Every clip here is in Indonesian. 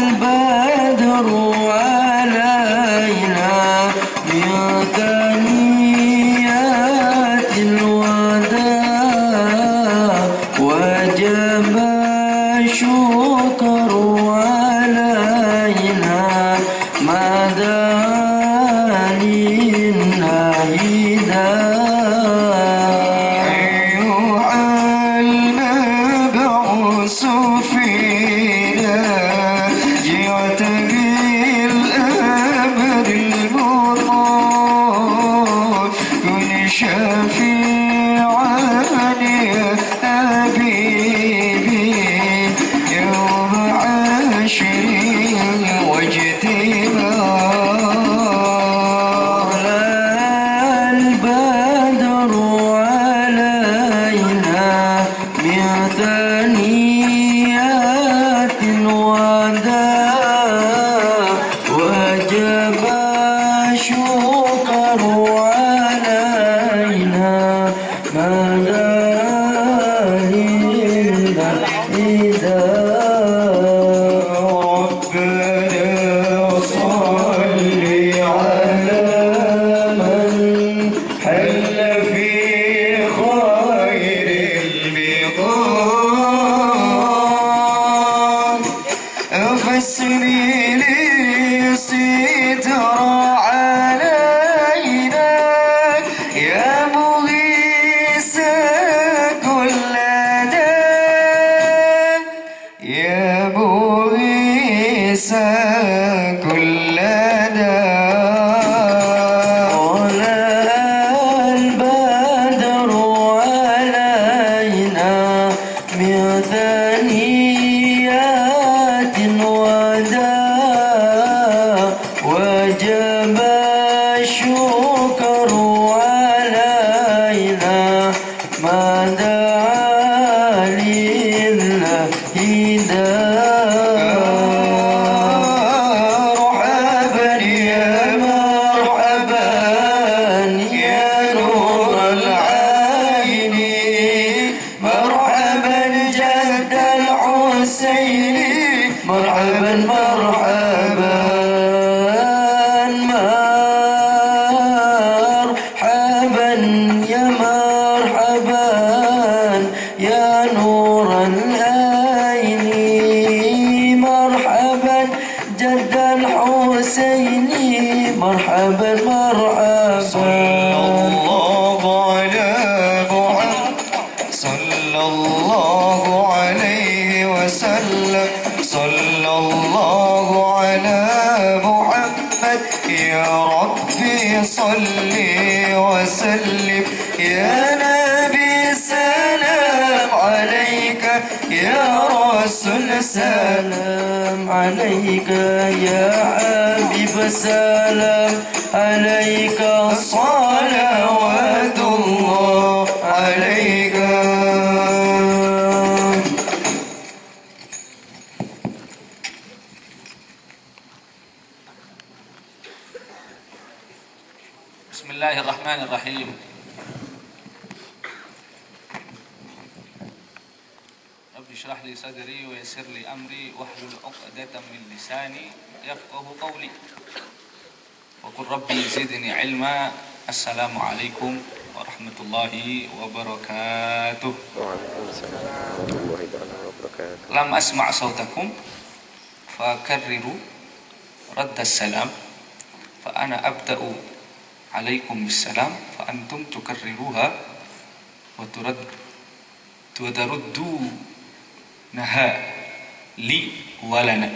البدر علينا مدى وجب الشكر علينا مدى سلام عليك يا حبيب سلام عليك صلوات الله عليك. بسم الله الرحمن الرحيم. اشرح لي صدري ويسر لي أمري واحلل عقدة من لساني يفقه قولي وقل ربي زدني علما. السلام عليكم ورحمة الله وبركاته. وعليكم السلام ورحمة الله وبركاته. لم أسمع صوتكم فكرروا رد السلام، فأنا أبدأ عليكم بالسلام فأنتم تكرروها وتردوا نها لي ولنا.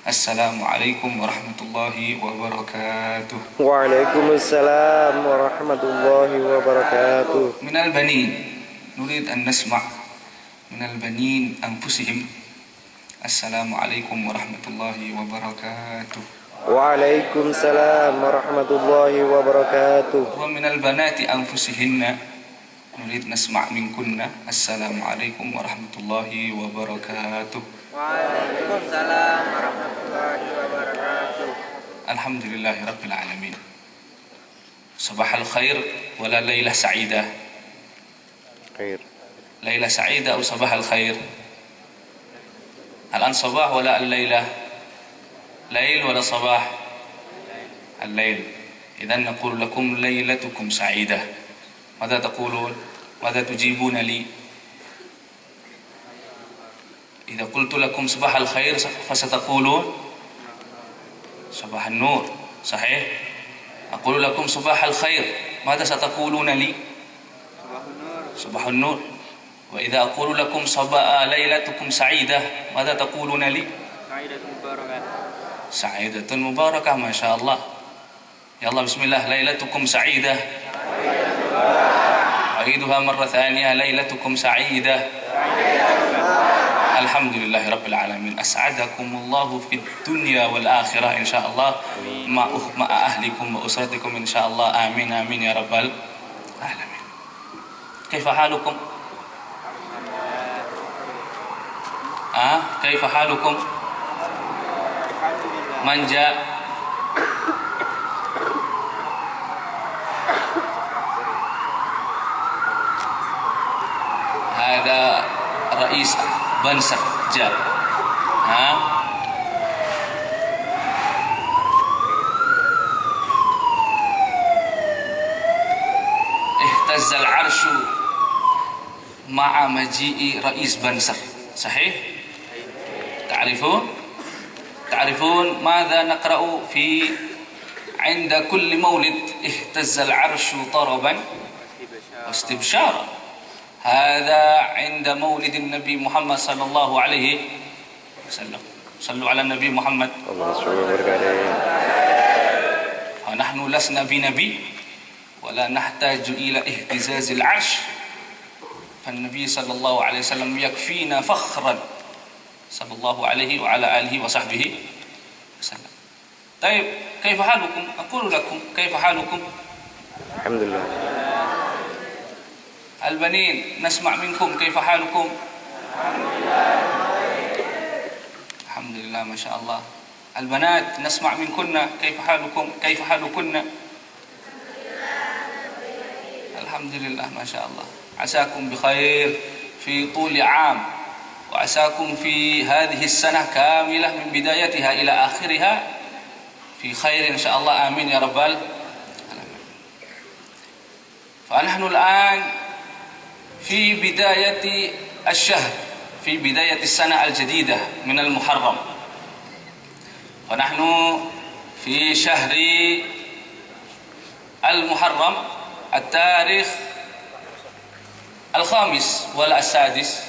السلام عليكم ورحمة الله وبركاته. وعليكم السلام ورحمة الله وبركاته. من البنين نريد أن نسمع من البنين أنفسهم. السلام عليكم ورحمة الله وبركاته. وعليكم السلام ورحمة الله وبركاته. ومن البنات أنفسهن نريد نسمع منكن. السلام عليكم ورحمة الله وبركاته. وعليكم السلام ورحمة الله وبركاته. الحمد لله رب العالمين. صباح الخير ولا ليلة سعيدة؟ خير. ليلة سعيدة أو صباح الخير؟ الآن صباح ولا الليلة؟ ليل ولا صباح؟ الليل. إذا نقول لكم ليلتكم سعيدة. ماذا تقولون؟ ماذا تجيبون لي؟ إذا قلت لكم صباح الخير فستقولون صباح النور، صحيح؟ أقول لكم صباح الخير، ماذا ستقولون لي؟ صباح النور. وإذا أقول لكم ليلتكم سعيدة، ماذا تقولون لي؟ سعيدة مباركة. ما شاء الله. يلا بسم الله. ليلتكم سعيدة. أعيدها مرة ثانية. ليلتكم سعيدة. الحمد لله رب العالمين. أسعدكم الله في الدنيا والآخرة إن شاء الله مع أهلكم وأسرتكم إن شاء الله. آمين آمين يا رب العالمين. كيف حالكم؟ كيف حالكم؟ manja. Ada Rais Bansar Ja. اهتز العرش مع مجيء رئيس بنسر. صحيح؟ تعرفون ماذا نقرأ في عند كل مولد؟ اهتز العرش طربا واستبشارا. هذا عند مولد النبي محمد صلى الله عليه وسلم. صلوا على النبي محمد. ونحن لسنا بنبي ولا نحتاج إلى اهتزاز العرش، فالنبي صلى الله عليه وسلم يكفينا فخرا صلى الله عليه وعلى آله وصحبه وسلم. طيب كيف حالكم؟ أقول لكم كيف حالكم؟ الحمد لله. البنين نسمع منكم كيف حالكم؟ الحمد لله ما شاء الله. البنات نسمع منكن كيف حالكم؟ كيف حالكن؟ الحمد لله ما شاء الله. عساكم بخير في طول عام، وعساكم في هذه السنة كاملة من بدايتها إلى آخرها في خير إن شاء الله. آمين يا رب العالمين. فنحن الآن في بداية الشهر، في بداية السنة الجديدة من المحرم، ونحن في شهر المحرم التاريخ الخامس ولا السادس؟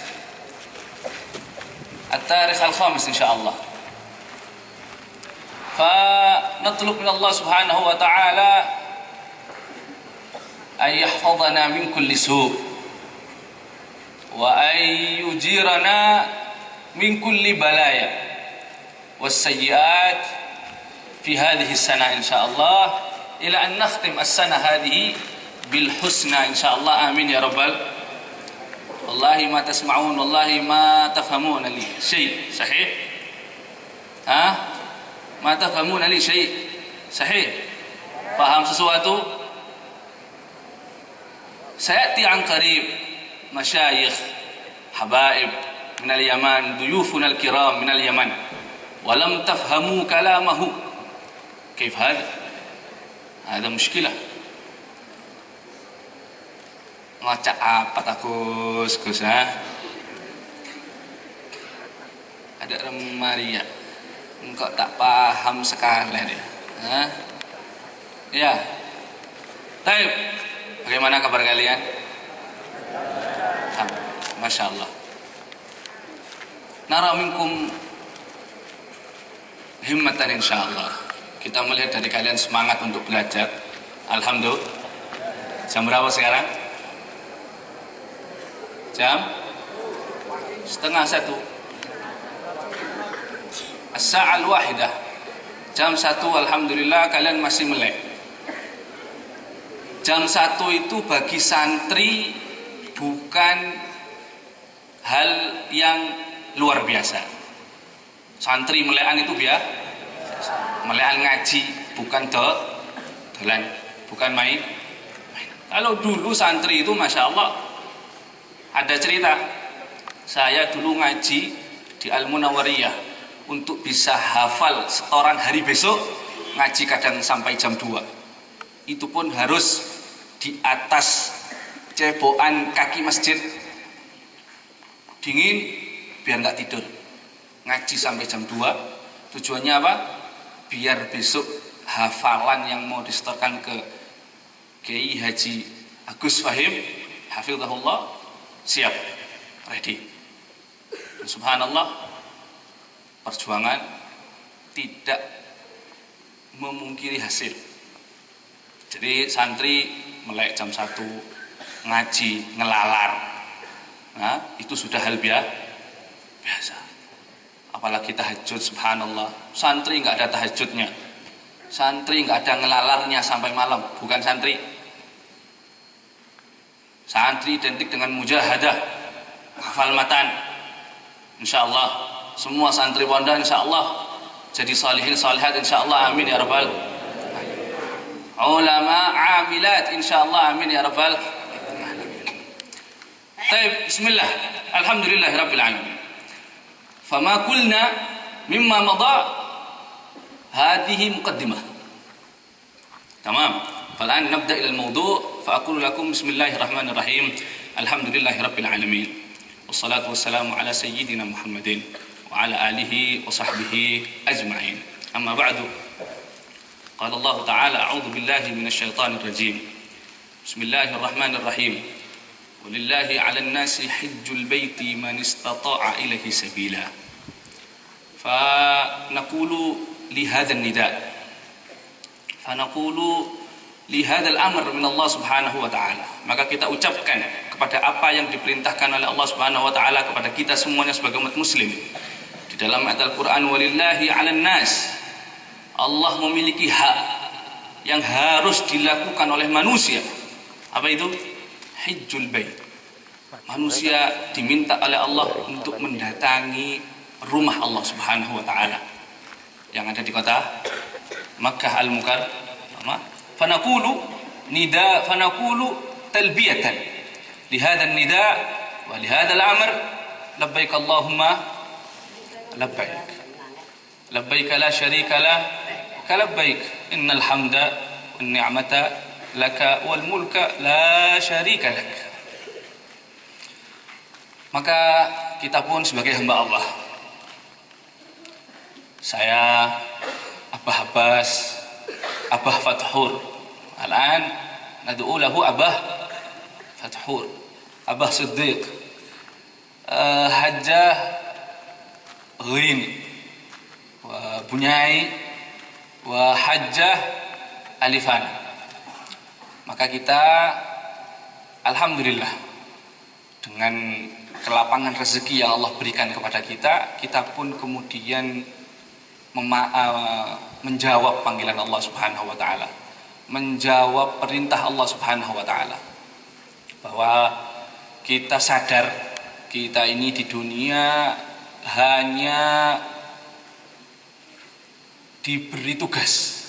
التاريخ الخامس إن شاء الله. فنطلب من الله سبحانه وتعالى أن يحفظنا من كل سوء، وأن يجيرنا من كل بلايا والسيئات في هذه السنة إن شاء الله، إلى أن نختم السنة هذه بالحسنى إن شاء الله. آمين يا رب. والله ما تسمعون، والله ما تفهمون لي شيء. صحيح؟ ما تفهمون لي شيء. صحيح؟ paham sesuatu? سيأتي عن قريب مشايخ حبائب من اليمن، ضيوفنا الكرام من اليمن، ولم تفهموا كلامه. كيف هذا؟ هذا مشكلة. Ngocak apa takus Gus? Ada Maria, engkau tak paham sekali dia. Ya. Baik. Bagaimana kabar kalian? Masya Allah. Nara minkum himmatan insyaallah. Kita melihat dari kalian semangat untuk belajar. Alhamdulillah. Jam berapa sekarang? Jam 12:30. As-sa'al wahidah. Jam 1 alhamdulillah kalian masih melek. Jam 1 itu bagi santri bukan hal yang luar biasa. Santri melekan itu biasa. Melekan ngaji bukan dolan, bukan main. Kalau dulu santri itu Masya Allah, ada cerita, saya dulu ngaji di Al-Munawwariyah, untuk bisa hafal setoran hari besok, ngaji kadang sampai jam 2. Itu pun harus di atas cebokan kaki masjid, dingin biar nggak tidur. Ngaji sampai jam 2, tujuannya apa? Biar besok hafalan yang mau disetorkan ke Kiai Haji Agus Fahim hafizahullah siap, ready. Subhanallah, perjuangan tidak memungkiri hasil. Jadi santri melek jam 1, ngaji ngelalar, nah itu sudah hal biasa. Apalagi tahajud, subhanallah. Santri nggak ada tahajudnya, santri nggak ada ngelalarnya sampai malam, bukan santri. Santri identik dengan mujahadah, hafal matan. Insyaallah semua santri pondok insyaallah jadi salihin salihat insyaallah, amin ya rabbal alamin. Ulama amilat insyaallah, amin ya rabbal alamin. Baik, bismillah. Alhamdulillah rabbil alamin. Fama qulna mimma madha hadhihi muqaddimah. Tamam. Fal'an nabda ila al-mawdu', fa aqulu lakum bismillahirrahmanirrahim. Alhamdulillahi rabbil alamin. Wassalatu wassalamu ala sayyidina Muhammadin wa ala alihi wa sahbihi ajma'in. Amma ba'du. Qala Allah Ta'ala, a'udzu billahi minasy syaithanir rajim. Bismillahirrahmanirrahim. Walillahi 'alan nasi hajjul baiti man istata'a ilaihi sabila. Fa naqulu li hadzal nida'. Fa naqulu li hadzal amr min Allah Subhanahu wa ta'ala. Maka kita ucapkan kepada apa yang diperintahkan oleh Allah Subhanahu wa ta'ala kepada kita semuanya sebagai umat muslim. Di dalam ayat Al-Qur'an, walillahi 'alan nas. Allah memiliki hak yang harus dilakukan oleh manusia. Apa itu? Hajjul bait. Manusia diminta oleh Allah untuk mendatangi rumah Allah Subhanahu wa ta'ala yang ada di kota Makkah Al-Mukarramah. Fanaqulu nida, fanaqulu talbiyatan li hadha an-nida wa li hadha al-amr, labbaik Allahumma labbaik, labbaik la syarika la kalabbaik, innal hamda wan ni'mata laka wal mulka la syarika lak. Maka kita pun sebagai hamba Allah, saya Abah Abbas, Abah Fathur, al-an nad'u lahu Abah Fathur, Abah Siddiq, Hajjah Ghirini, wa Bunyai, wa Hajjah Alifana. Maka kita alhamdulillah dengan kelapangan rezeki yang Allah berikan kepada kita, kita pun kemudian menjawab panggilan Allah Subhanahu wa ta'ala, menjawab perintah Allah Subhanahu wa ta'ala, bahwa kita sadar kita ini di dunia hanya diberi tugas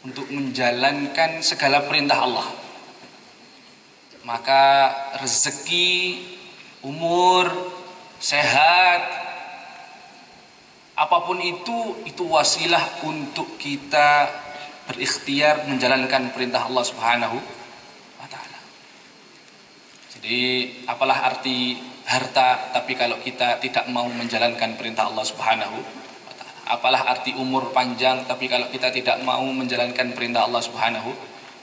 untuk menjalankan segala perintah Allah. Maka rezeki, umur, sehat, apapun itu wasilah untuk kita berikhtiar menjalankan perintah Allah Subhanahu wa ta'ala. Jadi apalah arti harta tapi kalau kita tidak mau menjalankan perintah Allah Subhanahu wa ta'ala. Apalah arti umur panjang tapi kalau kita tidak mau menjalankan perintah Allah Subhanahu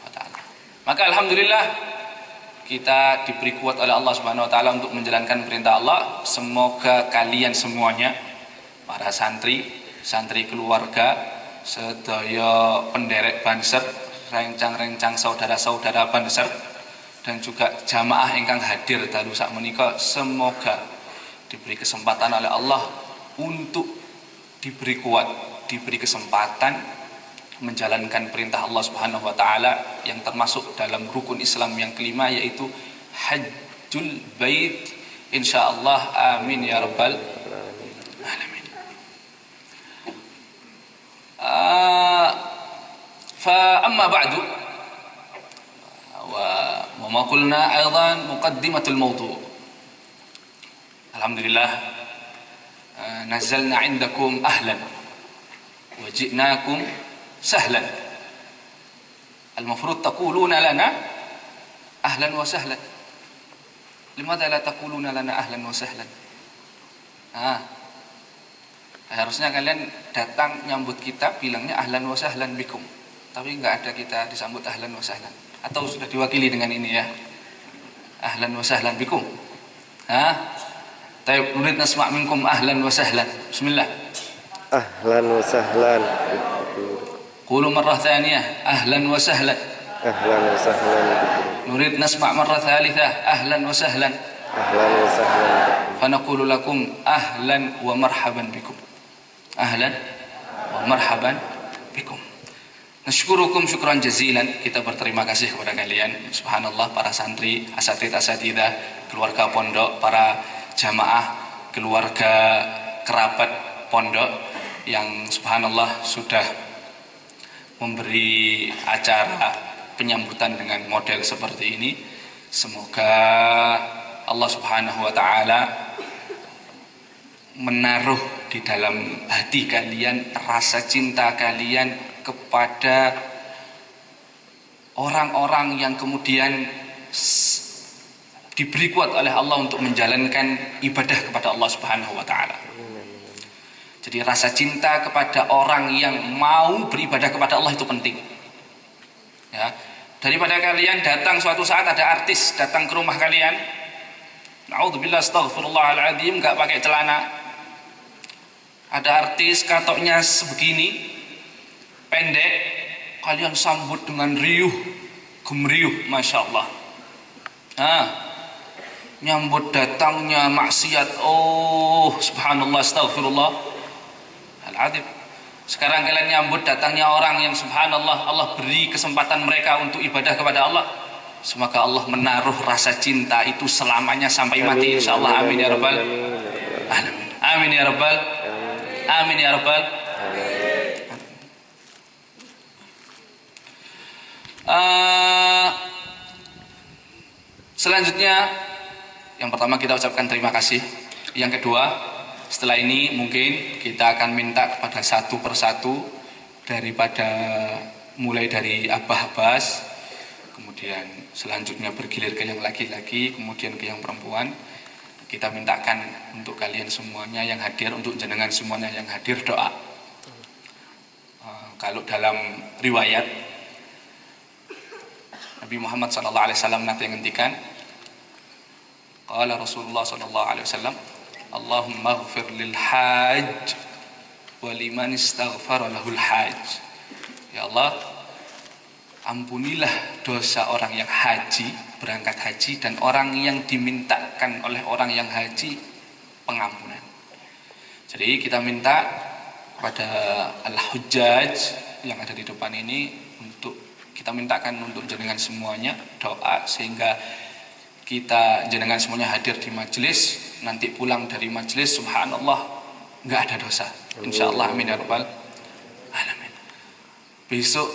wa ta'ala. Maka alhamdulillah kita diberi kuat oleh Allah Subhanahu wa ta'ala untuk menjalankan perintah Allah. Semoga kalian semuanya, para santri, santri keluarga, sedaya penderek Banser, rencang-rencang saudara-saudara Banser, dan juga jamaah ingkang hadir dalu sak menika, semoga diberi kesempatan oleh Allah untuk diberi kuat, diberi kesempatan menjalankan perintah Allah Subhanahu wa ta'ala yang termasuk dalam rukun Islam yang kelima, yaitu Hajjul Bait, insyaallah, amin ya rabbal alamin. فأما بعد وما قلنا أيضا مقدمة الموضوع. الحمد لله نزلنا عندكم أهلا وجئناكم سهلا. المفروض تقولون لنا أهلا وسهلا. لماذا لا تقولون لنا أهلا وسهلا؟ Harusnya kalian datang nyambut kita bilangnya ahlan wa sahlan bikum. Tapi enggak ada kita disambut ahlan wa sahlan. Atau sudah diwakili dengan ini ya. Ahlan wa sahlan bikum. Tayyib, nurid nasma' minkum ahlan wa sahlan. Bismillah. Ahlan wa sahlan. Qulu marrah thaniyah ahlan wa sahlan. Ahlan wa sahlan. Nurid nasma' marrah thalithah ahlan wa sahlan. Ahlan wa sahlan. Fanaqulu lakum ahlan wa marhaban bikum. Ahlan wa marhaban bikum. Nasyukurukum syukran jazilan. Kita berterima kasih kepada kalian. Subhanallah, para santri, asatidah, keluarga pondok, para jamaah, keluarga kerabat pondok yang subhanallah sudah memberi acara penyambutan dengan model seperti ini. Semoga Allah Subhanahu wa taala menaruh di dalam hati kalian rasa cinta kalian kepada orang-orang yang kemudian diberi kuat oleh Allah untuk menjalankan ibadah kepada Allah Subhanahu wa taala. Jadi rasa cinta kepada orang yang mau beribadah kepada Allah itu penting. Ya, daripada kalian datang suatu saat ada artis datang ke rumah kalian, naudzubillah astaghfirullahaladzim, nggak pakai celana, ada artis katoknya sebegini pendek, kalian sambut dengan riuh gemeriuh, masya Allah. Nah, nyambut datangnya maksiat, oh subhanallah astaghfirullah al-adib. Sekarang kalian nyambut datangnya orang yang subhanallah Allah beri kesempatan mereka untuk ibadah kepada Allah, semoga Allah menaruh rasa cinta itu selamanya sampai mati insyaallah. Amin ya rabbal alamin. Amin ya rabbal amin ya rabbal. Selanjutnya, yang pertama kita ucapkan terima kasih. Yang kedua, setelah ini mungkin kita akan minta kepada satu persatu, daripada mulai dari Abah Abbas, kemudian selanjutnya bergilir ke yang laki-laki, kemudian ke yang perempuan. Kita mintakan untuk kalian semuanya yang hadir, untuk jenengan semuanya yang hadir, doa. Kalau dalam riwayat Nabi Muhammad SAW nanti ngendikan, qala Rasulullah SAW, Allahumma ighfir lil hajj wa liman istaghfara lahul hajj. Ya Allah, ampunilah dosa orang yang haji, berangkat haji, dan orang yang dimintakan oleh orang yang haji pengampunan. Jadi kita minta kepada al-hujjaj yang ada di depan ini, untuk kita mintakan untuk jenengan semuanya doa, sehingga kita jenengan semuanya hadir di majelis, nanti pulang dari majelis subhanallah nggak ada dosa insyaallah. Amin ya rabbal alamin. Besok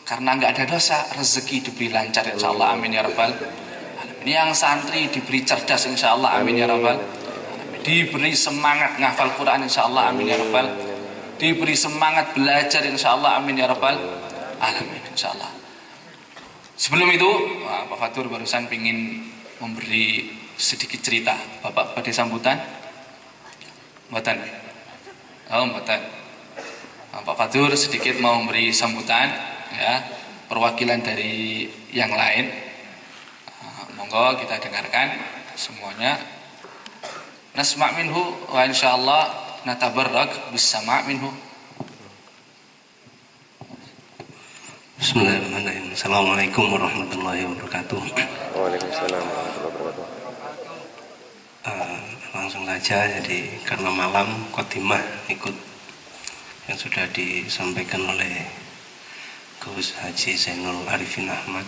karena nggak ada dosa, rezeki diberi lancar insyaallah. Amin ya rabbal alamin. Yang santri diberi cerdas insyaallah. Amin ya rabbal alamin. Diberi semangat ngafal Quran insyaallah. Amin ya rabbal. Diberi semangat belajar insyaallah. Amin ya rabbal alamin insyaallah. Sebelum itu, Pak Fatur barusan ingin memberi sedikit cerita. Bapak pada sambutan? Mboten. Oh, mboten. Pak Fatur sedikit mau memberi sambutan, ya, perwakilan dari yang lain. Monggo kita dengarkan semuanya. Nasma' minhu wa insyaallah natabarrak bis-sama' minhu. Bismillahirrahmanirrahim. Assalamualaikum warahmatullahi wabarakatuh. Waalaikumsalam warahmatullahi wabarakatuh. Langsung saja, jadi karena malam khotimah ikut yang sudah disampaikan oleh Gus Haji Zainul Arifin Ahmad.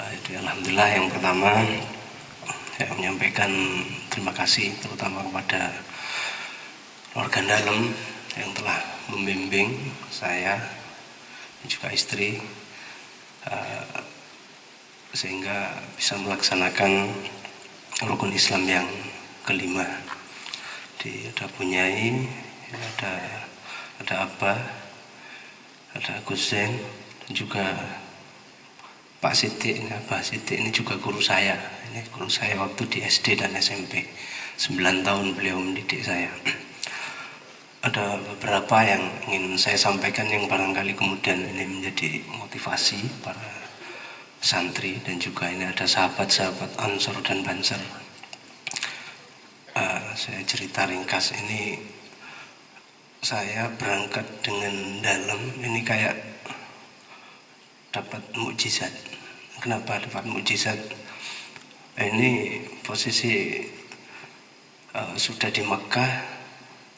Jadi alhamdulillah, yang pertama saya menyampaikan terima kasih terutama kepada organ dalam yang telah membimbing saya juga istri, sehingga bisa melaksanakan rukun Islam yang kelima. Ada Bunyai, ada Abah, ada Gus Zain, dan juga Pak Sidik. Abah Sidik ini juga guru saya. Ini guru saya waktu di SD dan SMP. 9 tahun beliau mendidik saya. Ada beberapa yang ingin saya sampaikan yang barangkali kemudian ini menjadi motivasi para santri, dan juga ini ada sahabat-sahabat Ansor dan Banser. Saya cerita ringkas, ini saya berangkat dengan dalam, ini kayak dapat mukjizat. Kenapa dapat mukjizat? Ini posisi sudah di Mekah.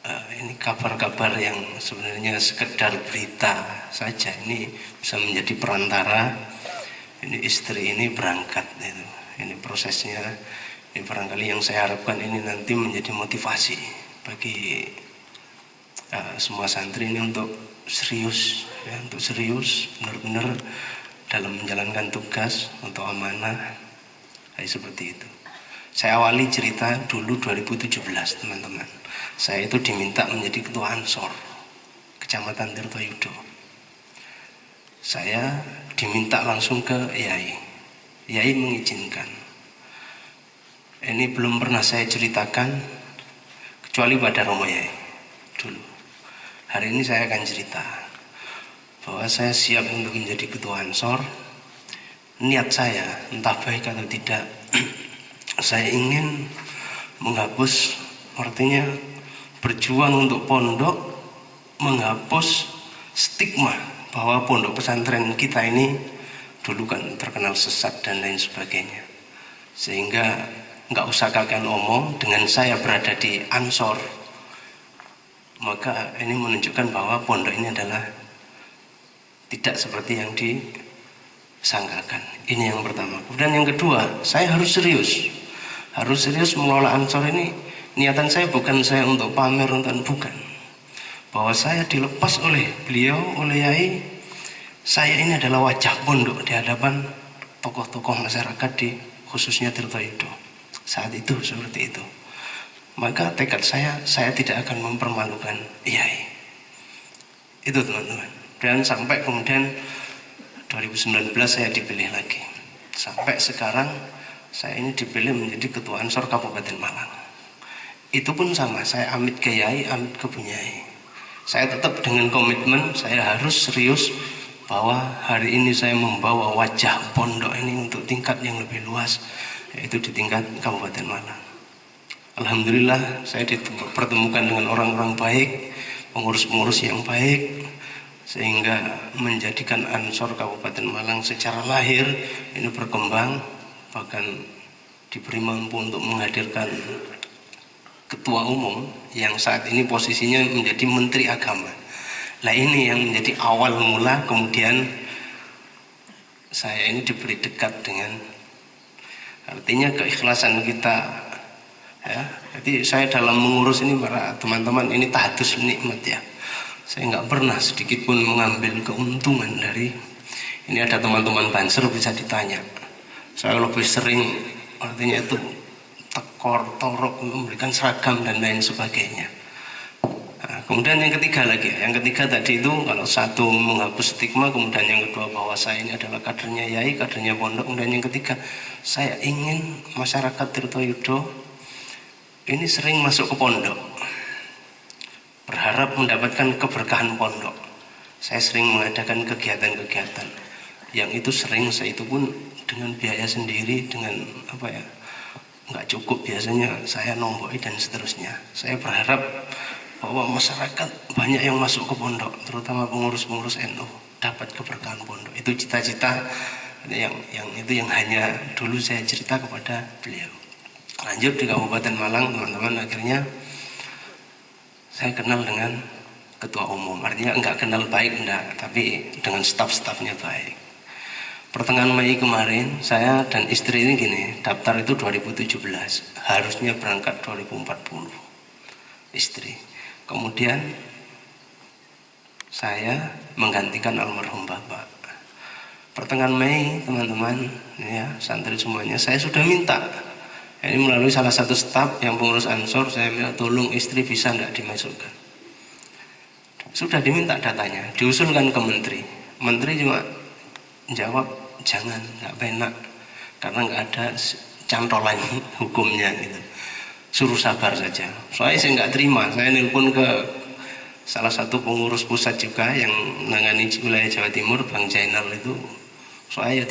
Ini kabar-kabar yang sebenarnya sekedar berita saja, ini bisa menjadi perantara. Ini istri ini berangkat, ini prosesnya. Ini barangkali yang saya harapkan ini nanti menjadi motivasi bagi semua santri ini untuk serius, ya, untuk serius benar-benar dalam menjalankan tugas untuk amanah, kayak seperti itu. Saya awali cerita dulu 2017 teman-teman. Saya itu diminta menjadi ketua Ansor Kecamatan Tirtoyudo. Saya diminta langsung ke Yai. Yai mengizinkan. Ini belum pernah saya ceritakan kecuali pada Romo Yai dulu. Hari ini saya akan cerita bahwa saya siap untuk menjadi ketua Ansor. Niat saya, entah baik atau tidak, saya ingin menghapus, artinya berjuang untuk pondok, menghapus stigma bahwa pondok pesantren kita ini dulu kan terkenal sesat dan lain sebagainya. Sehingga nggak usah kalian omong, dengan saya berada di Ansor, maka ini menunjukkan bahwa pondok ini adalah tidak seperti yang disangkakan. Ini yang pertama. Kemudian yang kedua, saya harus serius mengelola Ansor ini. Niatan saya bukan saya untuk pamer, bukan. Bahwa saya dilepas oleh beliau, oleh Yai, saya ini adalah wajah pondok di hadapan tokoh-tokoh masyarakat di khususnya Tirtoyudo. Saat itu seperti itu. Maka tekad saya tidak akan mempermalukan Yai. Itu teman-teman. Dan sampai kemudian 2019 saya dipilih lagi. Sampai sekarang saya ini dipilih menjadi ketua Ansor Kabupaten Malang. Itu pun sama, saya amit ke Yai, amit ke Bunyai. Saya tetap dengan komitmen, saya harus serius bahwa hari ini saya membawa wajah pondok ini untuk tingkat yang lebih luas, yaitu di tingkat Kabupaten Malang. Alhamdulillah saya dipertemukan dengan orang-orang baik, pengurus-pengurus yang baik, sehingga menjadikan Ansor Kabupaten Malang secara lahir ini berkembang, bahkan diberi mampu untuk menghadirkan ketua umum yang saat ini posisinya menjadi Menteri Agama. Nah ini yang menjadi awal mula, kemudian saya ini diberi dekat dengan, artinya keikhlasan kita, ya. Jadi saya dalam mengurus ini para teman-teman ini tahadus nikmat, ya. Saya nggak pernah sedikit pun mengambil keuntungan dari ini. Ada teman-teman Banser bisa ditanya. Saya lebih sering, artinya itu tekor, torok, memberikan seragam dan lain sebagainya. Nah, kemudian yang ketiga lagi, yang ketiga tadi itu kalau satu menghapus stigma, kemudian yang kedua bahwa saya ini adalah kadernya Yai, kadernya pondok, kemudian yang ketiga saya ingin masyarakat Tirtoyudo ini sering masuk ke pondok, berharap mendapatkan keberkahan pondok. Saya sering mengadakan kegiatan-kegiatan yang itu sering saya itu pun dengan biaya sendiri, dengan apa ya, nggak cukup biasanya saya nomboi dan seterusnya. Saya berharap bahwa masyarakat banyak yang masuk ke pondok, terutama pengurus-pengurus NU dapat keberkahan pondok. Itu cita-cita yang itu yang hanya dulu saya cerita kepada beliau. Lanjut di Kabupaten Malang teman-teman, akhirnya saya kenal dengan ketua umum. Artinya enggak kenal baik enggak, tapi dengan staf-stafnya baik. Pertengahan Mei kemarin saya dan istri ini gini, daftar itu 2017, harusnya berangkat 2040 istri. Kemudian saya menggantikan almarhum bapak. Pertengahan Mei teman-teman, ya santri semuanya, saya sudah minta ini melalui salah satu staf yang pengurus Ansor, saya minta tolong istri bisa enggak dimasukkan. Sudah diminta datanya, diusulkan ke menteri. Menteri cuma jawab jangan, nggak enak karena nggak ada cantolan hukumnya gitu. Suruh sabar saja. Soalnya saya nggak terima. Saya nelpon ke salah satu pengurus pusat juga yang menangani wilayah Jawa Timur, Bang Jainal itu. Soalnya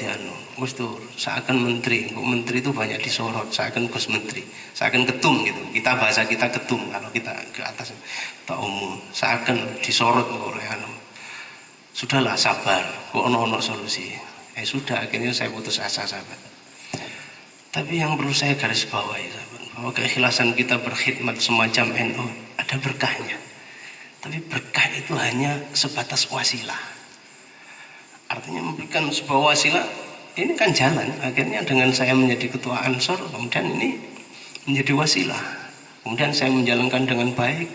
Gus Tur, seakan menteri. Menteri itu banyak disorot. Seakan Gus Menteri, seakan ketum gitu. Kita bahasa kita ketum kalau kita ke atas ketua umum. Seakan disorot oleh Sudahlah sabar, kok ono solusi. Sudah, akhirnya saya putus asa sahabat. Tapi yang perlu saya garis bawahi sahabat, bahwa keikhlasan kita berkhidmat semacam NU ada berkahnya. Tapi berkah itu hanya sebatas wasilah. Artinya memberikan sebuah wasilah, ini kan jalan. Akhirnya dengan saya menjadi ketua Ansor, kemudian ini menjadi wasilah. Kemudian saya menjalankan dengan baik.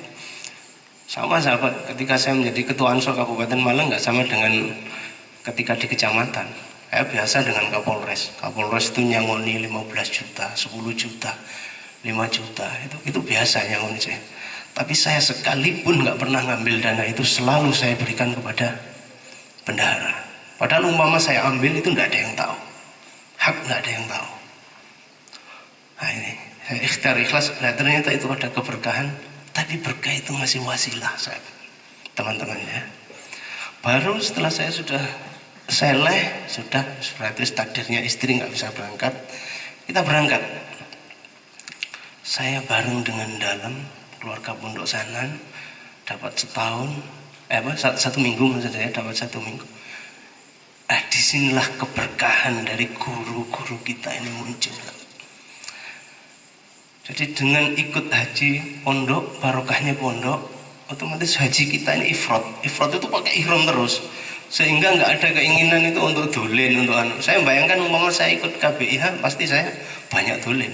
Sama sahabat, ketika saya menjadi ketua Ansor Kabupaten Malang nggak sama dengan ketika di kecamatan. Saya biasa dengan Kapolres. Kapolres itu nyangoni 15 juta, 10 juta, 5 juta. Itu biasa nyangoni saya. Tapi saya sekalipun nggak pernah ngambil dana itu, selalu saya berikan kepada bendahara. Padahal umpama saya ambil itu nggak ada yang tahu. Hak nggak ada yang tahu. Nah ini, saya ikhtiar ikhlas. Nah ternyata itu ada keberkahan. Tapi berkah itu masih wasilah, teman-teman ya. Baru setelah saya sudah seleh, sudah berarti takdirnya istri nggak bisa berangkat, kita berangkat. Saya bareng dengan dalam keluarga Pondok Sanan, dapat satu minggu maksud saya, dapat 1 minggu. Disinilah keberkahan dari guru-guru kita ini muncul. Jadi dengan ikut haji pondok, barokahnya pondok, otomatis haji kita ini ifrat. Ifrat itu pakai ihram terus, sehingga nggak ada keinginan itu untuk dolen, untuk anu. Saya bayangkan umpama saya ikut KBIH, pasti saya banyak dolen.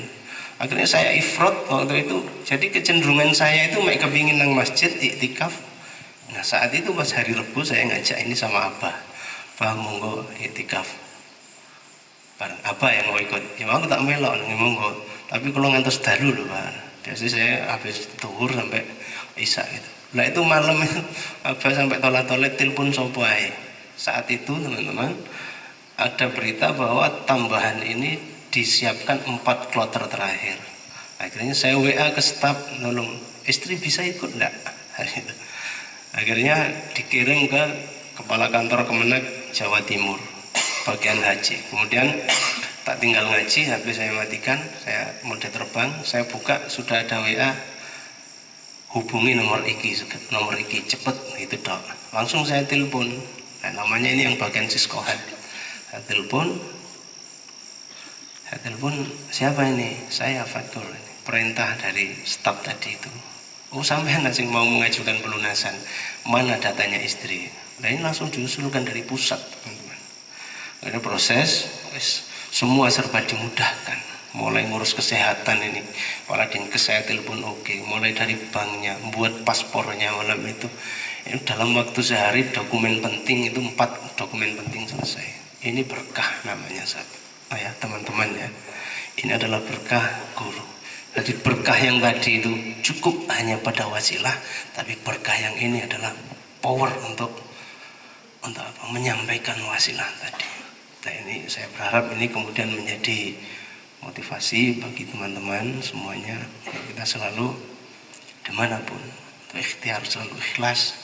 Akhirnya saya ifrat waktu itu. Jadi kecenderungan saya itu mau kepingin nang masjid iktikaf. Nah saat itu pas hari Rebu saya ngajak ini sama Abah, monggo iktikaf. Bareng Abah yang mau ikut, ya aku tak melok nih monggo. Tapi kalau ngantos dalu loh Pak. Biasanya saya habis zuhur sampai isya gitu. Nah itu malam itu Abah sampai tolet-tolet telepon sopo ae. Saat itu teman-teman ada berita bahwa tambahan ini disiapkan 4 kloter terakhir. Akhirnya saya WA ke staf, nolong istri bisa ikut enggak? Akhirnya dikirim ke kepala kantor Kemenak Jawa Timur bagian haji. Kemudian tak tinggal ngaji, habis saya matikan, saya mode terbang, saya buka sudah ada WA, hubungi nomor iki cepet itu dok. Langsung saya telepon. Nah, namanya ini yang bagian siskohan. Saya telepon siapa ini? Saya Fatul. Perintah dari staf tadi itu. Oh sampean nasi mau mengajukan pelunasan. Mana datanya istri? Nah ini langsung diusulkan dari pusat, teman-teman. Ada proses, semua serba dimudahkan. Mulai ngurus kesehatan ini, kepala dinkes saya telepon oke. Mulai dari banknya, buat paspornya malam itu. Ini dalam waktu sehari dokumen penting itu 4 dokumen penting selesai. Ini berkah namanya ya teman-teman ya. Ini adalah berkah guru. Jadi berkah yang tadi itu cukup hanya pada wasilah, tapi berkah yang ini adalah power untuk menyampaikan wasilah tadi. Nah ini saya berharap ini kemudian menjadi motivasi bagi teman-teman semuanya. Kita selalu dimanapun ikhtiar selalu ikhlas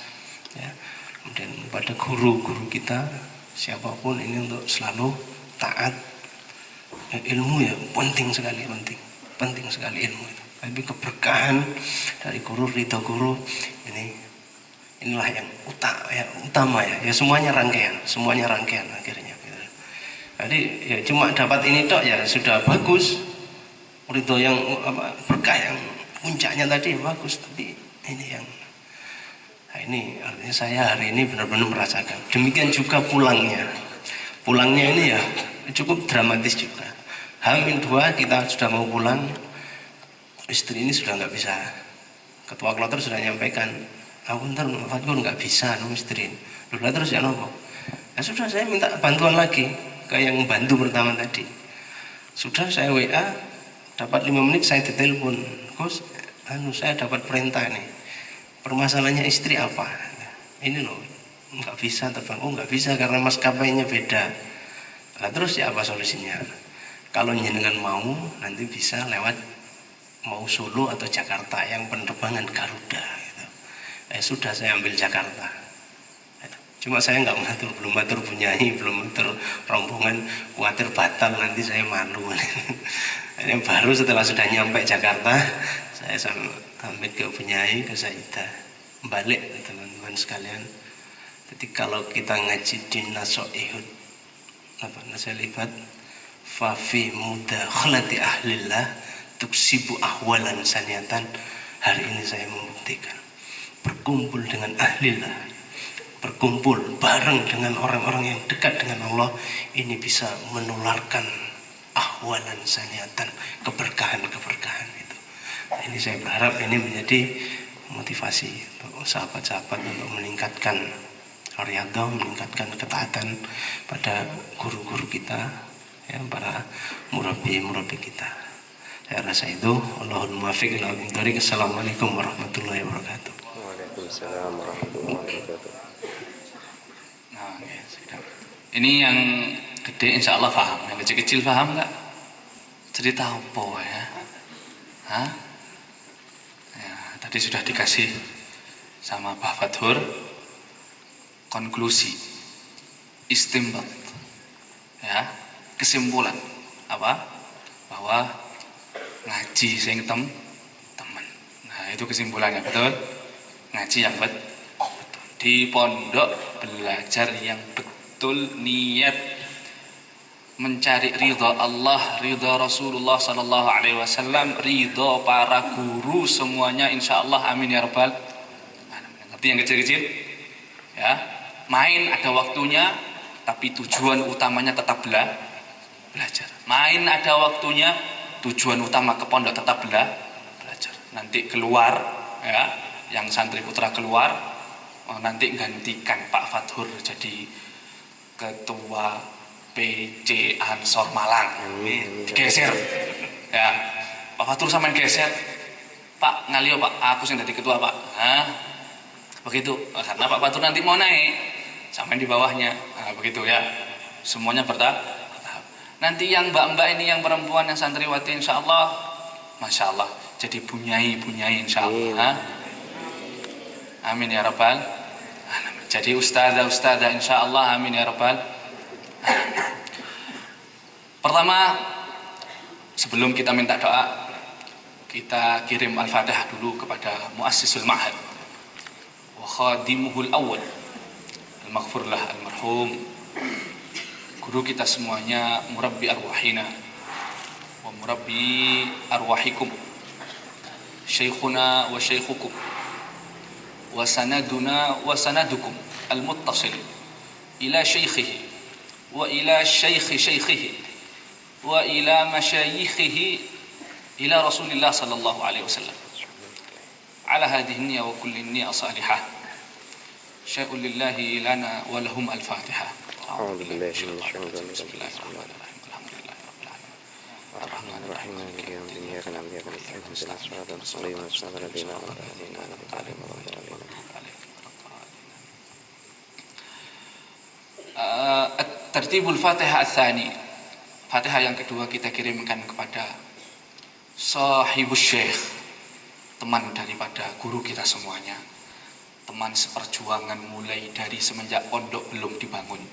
ya. Kemudian pada guru-guru kita siapapun ini untuk selalu taat ya, ilmu ya penting sekali ilmu itu. Tapi keberkahan dari guru, ridho guru inilah yang utama ya semuanya rangkaian akhirnya. Jadi ya cuma dapat ini tok ya sudah bagus. Ridho yang berkah yang puncaknya tadi bagus, tapi ini yang ini artinya saya hari ini benar-benar merasakan. Demikian juga pulangnya ini ya cukup dramatis juga. H-2 kita sudah mau pulang, istri ini sudah nggak bisa. Ketua kloter sudah nyampaikan, aku ntar Fatkur nggak bisa istri. Dulu terus ya nopo. Ya sudah saya minta bantuan lagi ke yang bantu pertama tadi. Sudah saya WA, dapat 5 menit saya ditelepon, Gus, saya dapat perintah nih. Permasalahannya istri apa? Ini loh, nggak bisa terbang. Oh nggak bisa karena maskapainya beda. Nah terus ya apa solusinya? Kalau jenengan mau nanti bisa lewat mau Solo atau Jakarta yang penerbangan Garuda. Gitu. Sudah saya ambil Jakarta. Cuma saya nggak belum matur bunyai, belum matur rombongan, khawatir batal nanti saya malu. Ini baru setelah sudah nyampe Jakarta, saya sampai ke bunyai, ke Saidah, balik teman-teman sekalian. Jadi kalau kita ngaji di Nasoihud, Nasolifat, fafi muda khalati ahlillah, tuksibu ahwalan saniatan. Hari ini saya membuktikan berkumpul dengan ahlillah, berkumpul bareng dengan orang-orang yang dekat dengan Allah, ini bisa menularkan ahwalan saniatan, keberkahan itu. Nah, ini saya berharap ini menjadi motivasi untuk sahabat-sahabat untuk meningkatkan riyadhah, meningkatkan ketaatan pada guru-guru kita, ya, para murabi-murabi kita. Saya rasa itu. Allahul muwaffiq ila aqwamit thoriq. Assalamualaikum warahmatullahi wabarakatuh. Waalaikumsalam warahmatullahi wabarakatuh. Nah, ya, sudah. Ini yang gede insya Allah paham, yang kecil-kecil paham nggak? Cerita apa ya? Hah? Ya, tadi sudah dikasih sama Pak Fathur konklusi, istimbat, ya, kesimpulan apa? Bahwa ngaji sing temen. Nah, itu kesimpulannya, betul? Ngaji yang betul. Di pondok belajar yang betul, niat mencari ridha Allah, ridha Rasulullah sallallahu alaihi wasallam, ridha para guru semuanya insyaallah, amin ya rabbal alamin. Ngerti yang kecil-kecil? Ya, main ada waktunya, tapi tujuan utamanya tetap belajar. Main ada waktunya, tujuan utama ke pondok tetap belajar. Nanti keluar, ya, yang santri putra keluar, nanti gantikan Pak Fathur jadi ketua PC Ansor Malang. Digeser, ya, Pak Fathur sampean geser, Pak ngalio Pak, aku sing jadi ketua Pak. Nah, begitu, karena Pak Fathur nanti mau naik, sampean di bawahnya. Nah, begitu ya, semuanya bertahap. Nanti yang mbak-mbak ini, yang perempuan, yang santriwati, insya Allah, masya Allah, jadi bunyai insya Allah. Amin ya rabbal alamin. Jadi ustazah insya Allah, amin ya rabbal alamin. Pertama, sebelum kita minta doa, kita kirim al-fatihah dulu kepada muassisul ma'had wa khadimuhul awwal, al-maghfurlah al-marhum, guru kita semuanya, murabbi arwahina wa murabbi arwahikum, syekhuna wa syekhukum, wa sanaduna wa sanadukum al-muttasil ila syekhihi wa ila syekhi syekhihi wa ila masyayikhihi ila Rasulillah sallallahu alaihi wasallam. Ala hadhihi niyya wa kulli niyya salihah. Syai'un lillahi lana wa lahum al-fatihah. أعوذ بالله من الشيطان الرجيم. الرحمن الرحيم مالك يوم الدين إياك نعبد وإياك نستعين اهدنا الصراط المستقيم صراط الذين أنعمت عليهم. Tertibul Fatihah Ats-Tsani. Fatihah yang kedua kita kirimkan kepada sahibus syekh, teman daripada guru kita semuanya, teman seperjuangan mulai dari semenjak pondok belum dibangun.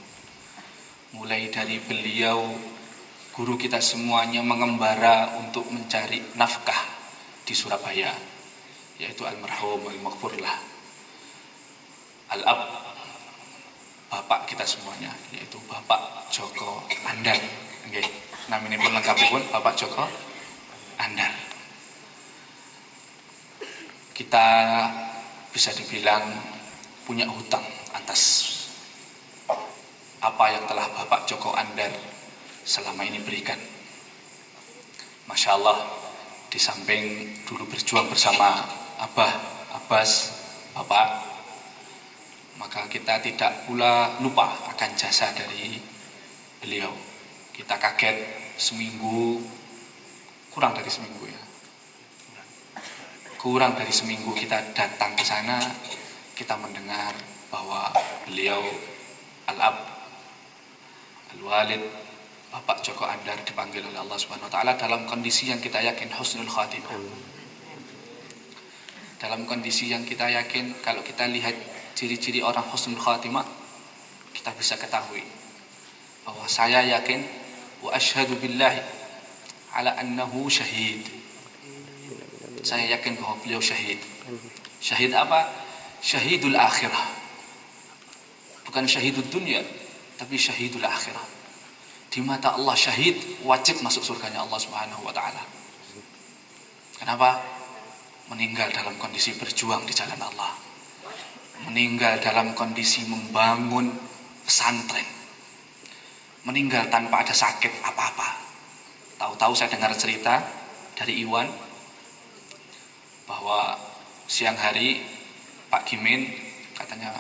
Mulai dari beliau, guru kita semuanya mengembara untuk mencari nafkah di Surabaya, yaitu almarhum al-maghfurlah al-ab, bapak kita semuanya, yaitu Bapak Joko Andar. Nggih, namanya pun lengkapipun Bapak Joko Andar. Kita bisa dibilang punya hutang atas apa yang telah Bapak Joko Andar selama ini berikan. Masya Allah, di samping dulu berjuang bersama Abah, Abbas, Bapak, maka kita tidak pula lupa akan jasa dari beliau. Kita kaget seminggu, kurang dari seminggu ya, kurang dari seminggu kita datang ke sana, kita mendengar bahwa beliau Al-Ab, Al-Walid, Bapak Joko Andar dipanggil oleh Allah Subhanahu wa taala dalam kondisi yang kita yakin husnul khatimah. Dalam kondisi yang kita yakin, kalau kita lihat ciri-ciri orang husnul khatimah, kita bisa ketahui bahwa saya yakin wa asyhadu billahi ala annahu syahid. Saya yakin bahwa beliau syahid. Syahid apa? Syahidul akhirah. Bukan syahidul dunia, tapi syahidul akhirah. Di mata Allah syahid, wajib masuk surganya Allah Subhanahu wa taala. Kenapa? Meninggal dalam kondisi berjuang di jalan Allah. Meninggal dalam kondisi membangun pesantren. Meninggal tanpa ada sakit apa-apa. Tahu-tahu saya dengar cerita dari Iwan bahwa siang hari Pak Gimin katanya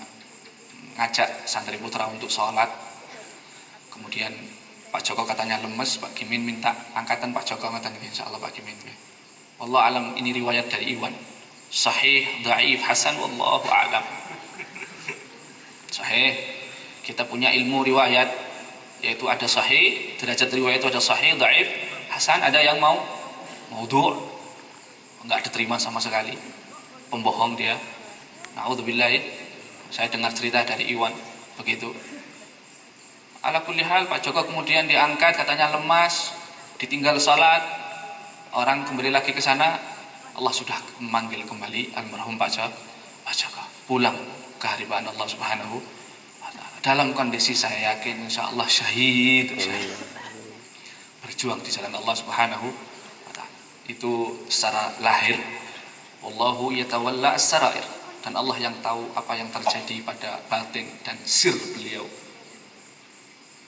ngajak santri putra untuk sholat. Kemudian Pak Joko katanya lemes, Pak Gimin minta angkatan Pak Joko katanya insyaallah Pak Gimin. Wallahu alam, ini riwayat dari Iwan. Sahih, dhaif, hasan, wallahu alam. Sahih, kita punya ilmu riwayat, yaitu ada sahih, derajat riwayat itu ada sahih, dhaif, hasan, ada yang maudhu', enggak diterima sama sekali, pembohong dia. Na'udzubillah. Saya dengar cerita dari Iwan begitu. Ala kulli hal, Pak Joko kemudian diangkat, katanya lemas, ditinggal salat. Orang kembali lagi ke sana, Allah sudah memanggil kembali almarhum Pak Joko pulang ke hadirat Allah Subhanahu wa taala. Dalam kondisi saya yakin insyaallah syahid, berjuang di jalan Allah Subhanahu wa taala. Itu secara lahir. Wallahu yatawalla as-sarair, dan Allah yang tahu apa yang terjadi pada batin dan sir beliau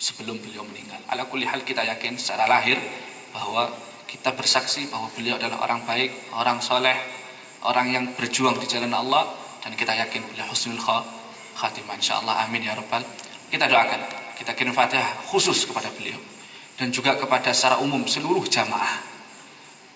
sebelum beliau meninggal. Ala kulli hal, kita yakin secara lahir bahwa kita bersaksi bahwa beliau adalah orang baik, orang soleh, orang yang berjuang di jalan Allah, dan kita yakin beliau husnul khatimah insyaallah. Amin ya rabbal. Kita doakan, kita kirim Fatihah khusus kepada beliau dan juga kepada secara umum seluruh jamaah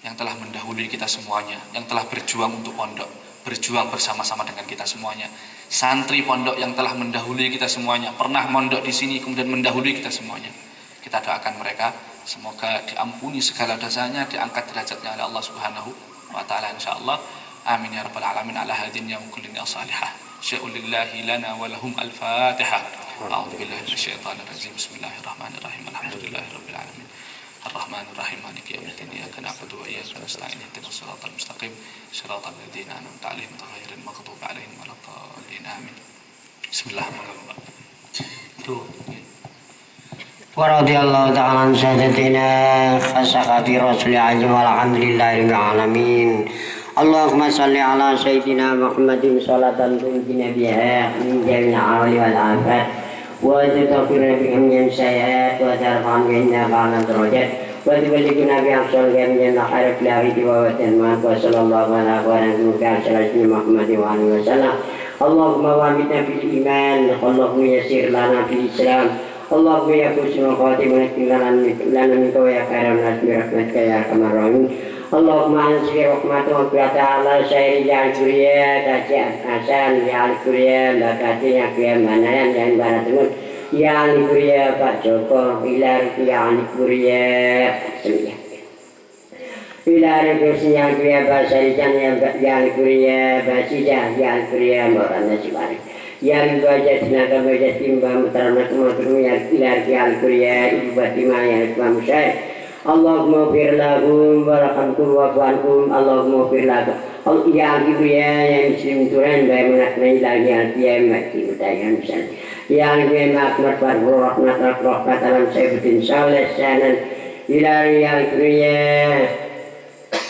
yang telah mendahului kita semuanya, yang telah berjuang untuk pondok, berjuang bersama-sama dengan kita semuanya. Santri pondok yang telah mendahului kita semuanya, pernah mondok di sini kemudian mendahului kita semuanya. Kita doakan mereka semoga diampuni segala dosanya, diangkat derajatnya oleh Allah Subhanahu wa taala insyaallah. Amin ya rabbal alamin. Ala hadin ya kullin salihah. Sya'ulillahi lana wa lahum al-Fatihah. A'udzu billahi minasyaitonir rajim. Bismillahirrahmanirrahim. Alhamdulillahirabbil alamin. Ar-Rahmanir Rahim. Maliki yaumiddin. Iyyaka na'budu wa iyyaka nasta'in. Ihdinas siratal mustaqim. Shiratal ladzina an'amta 'alaihim ghairil maghdubi 'alaihim waladdallin. Amin. Bismillahirrahmanirrahim. Waradiyallahu ta'ala an sayyidatina khasaqati rasuli ajim walhamdulillahi rabbil alamin. Allahumma salli ala sayyidina Muhammadin salatan tunjina biha min jami'il awli wal afat wa tutafirna biha min sayyi'at wa tarfa'an biha ba'na darajat wa tuballighuna bi aqsal min khairat lahi wa tanma wa sallallahu ala sayyidina Muhammadin wa alihi wasallam. Allahumma wa'idna bil iman, Allahumma yassir lana bil islam. Allahumma ya husnul khatimah lana minka ya khairan nas bi rahmatika ya arhamar rahimin. Allahumma anzil rahmatahu wa ta'ala sayri ya al-kuriya tajian asan ya al-kuriya bakati ya kiyamanan yang baratun ya al-kuriya Pak Joko ilar ya al-kuriya ilar kursinya kuriya basarijan ya al-kuriya basijah ya al-kuriya morana sibari ya al-bajat naga bajat timba mutarana kumatru ya ilar ya al-kuriya ibu batima ya al-kuwa musyai. Allahumma fir lahum warhamhum wa'fu'anhum. Allahumma fir lahum. Ya Al-Qur'an yang muslim turan baik menaknai lagi al-qiyam mati mutayan misal. Ya Al-Qur'an akbar rahmat rahmat alam sayyidatin salih sanan ilari Al-Qur'an.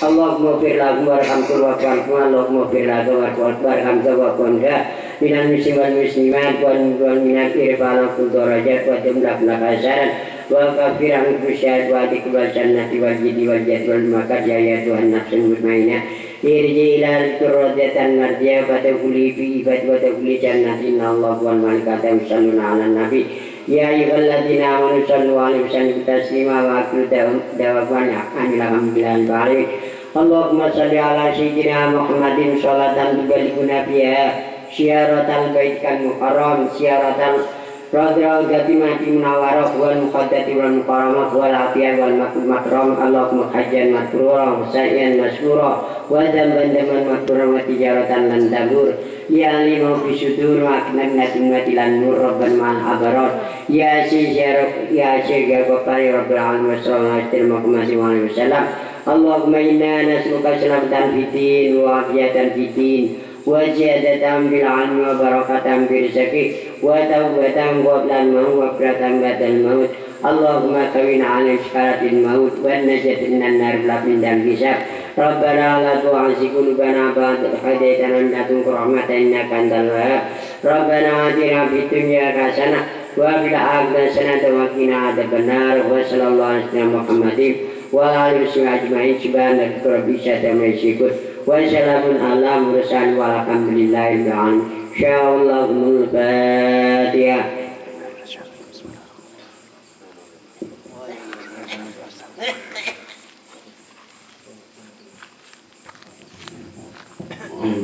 Allahumma fir lahum warhamhum wa'fu'anhum. Allahumma fir lahum warhamhum wa'fu'anhum. Minal muslim wal muslimat wal minal irfan wal darajat wa jumlah nakasaran wa kafiran bisyad wa dikbal jannati wal jidi wal jad wal makad ya Tuhan nafsul mutmainah irji ilal turradatan marjiyah fatahuli fi ibad wa tahuli jannati inna Allah wal malaikata yusalluna ala nabi ya ayyuhalladzina amanu sallu alaihi wa sallimu taslima wa akhiru da'wana alhamdulillahi barik. Allahumma salli ala sayyidina Muhammadin sholatan tubalighuna biha syiaratal baitikal muharram syiaratal Radhiyallahu gatimati munawarah wal muqaddati wal mukaramah wal afiyah wal makram. Allahumma hajjan makrura wa sa'yan masyura wa damban daman makrura wa tijaratan lan tabur ya lima fi sudur wa aknabnatin wa tilan nur rabban ma'al abarar ya syaraf ya syarafari rabbil alamin wa sallallahu alaihi wa sallam. Allahumma inna nas'aluka salamatan fitin wa afiyatan fitin wa ziyadatan bil ilmi wa barakatan bil rizqi wa tawbatan qabla al-maut wa firatan ba'da al-maut. Allahumma qawina 'ala iskaratil maut wa najatin minan nar min dam hisab. Rabbana la tu'azigh qulubana ba'da idh hadaytana wa hab lana rahmatan innaka antal wahhab. Rabbana atina fid dunya hasanah wa fil akhirati hasanah wa qina adzabannar. Wa sallallahu alaihi wa sallam Muhammadin wa alihi wa sahbihi ajma'in. Subhanaka rabbil izzati amma yasifun وسلام على المرسلين والحمد لله رب العالمين. شاء الله الفاتحة.